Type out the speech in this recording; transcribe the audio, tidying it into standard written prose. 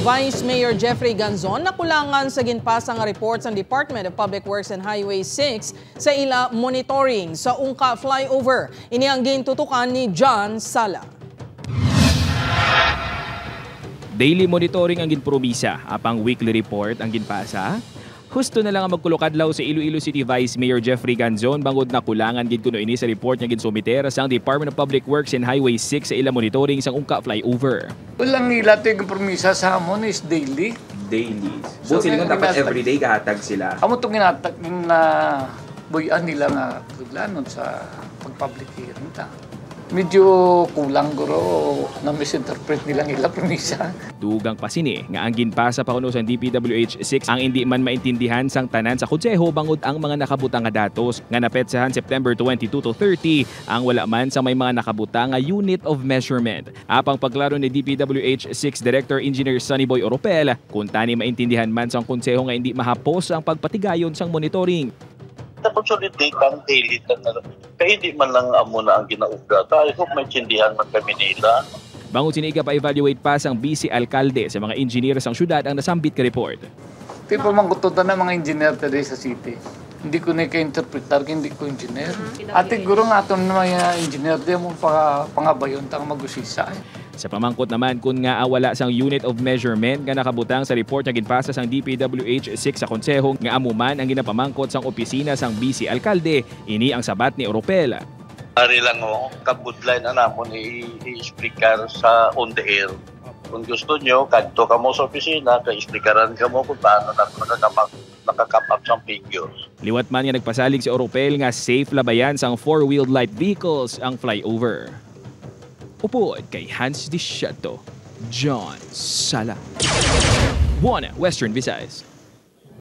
Vice Mayor Jeffrey Ganzon nakulangan sa ginpasang report sa Department of Public Works and Highway 6 sa ila monitoring sa Ungka flyover. Ini ang gintutukan ni John Sala. Daily monitoring ang ginpromisa, apang weekly report ang ginpasa. Husto na lang ang magkulokadlaw sa Iloilo City Vice Mayor Jeffrey Ganzon bangod na kulangan gid kuno ini sa report niya ginsumiter sang Department of Public Works and Highway 6 sa ila monitoring sang Ungka flyover. Walang nila ito yung promisa sa hamon is daily. Daily. So sila dapat everyday kahatag sila. Amo itong ginatag na buyan nila nga tuglanon sa pag-public hearing ta. Medyo kulang guro na misinterpret nilang ila promisa. Dugang pasini nga ang ginpasa pa kuno sa DPWH 6 ang hindi man maintindihan sang tanan sa konseho bangod ang mga nakabutang nga datos nga napetsahan September 22 to 30 ang wala man sa may mga nakabutang nga unit of measurement. Apang paglaro ni DPWH 6 Director Engineer Sunny Boy Oropel kung tani maintindihan man sang konseho nga hindi mahapos ang pagpatigayon sang monitoring. Consolidate ang daily na kaya hindi man lang amo na ang ginauga. I hope may tindihan man kami nila. Bangon siniga pa-evaluate pa sang BC Alkalde sa mga engineer sang syudad ang nasambit ka report. Tipo mangkututan ng mga engineer today sa city. Hindi ko na ka-interpretar, hindi ko engineer. Ate guro nga ito na mga engineer, di mo pangabayon tang mag-usisa. Sa pamangkot naman kung nga wala sang unit of measurement nga nakabutang sa report nga ginpasa sang DPWH 6 sa konseho nga amuman ang ginapamangkot sang opisina sang BC Alkalde, ini ang sabat ni Oropel. Ari lang o, kabudline na namon i-explicar sa on the air. Kung gusto nyo, kadto ka mo sa opisina, ka-explicaran ka mo kung paano nakakap up sang figures. Liwat man nga nagpasalig si Oropel nga safe labayan sang four-wheeled light vehicles ang flyover. Upod kay Hans Dishato, John Sala. 1 Western Visayas.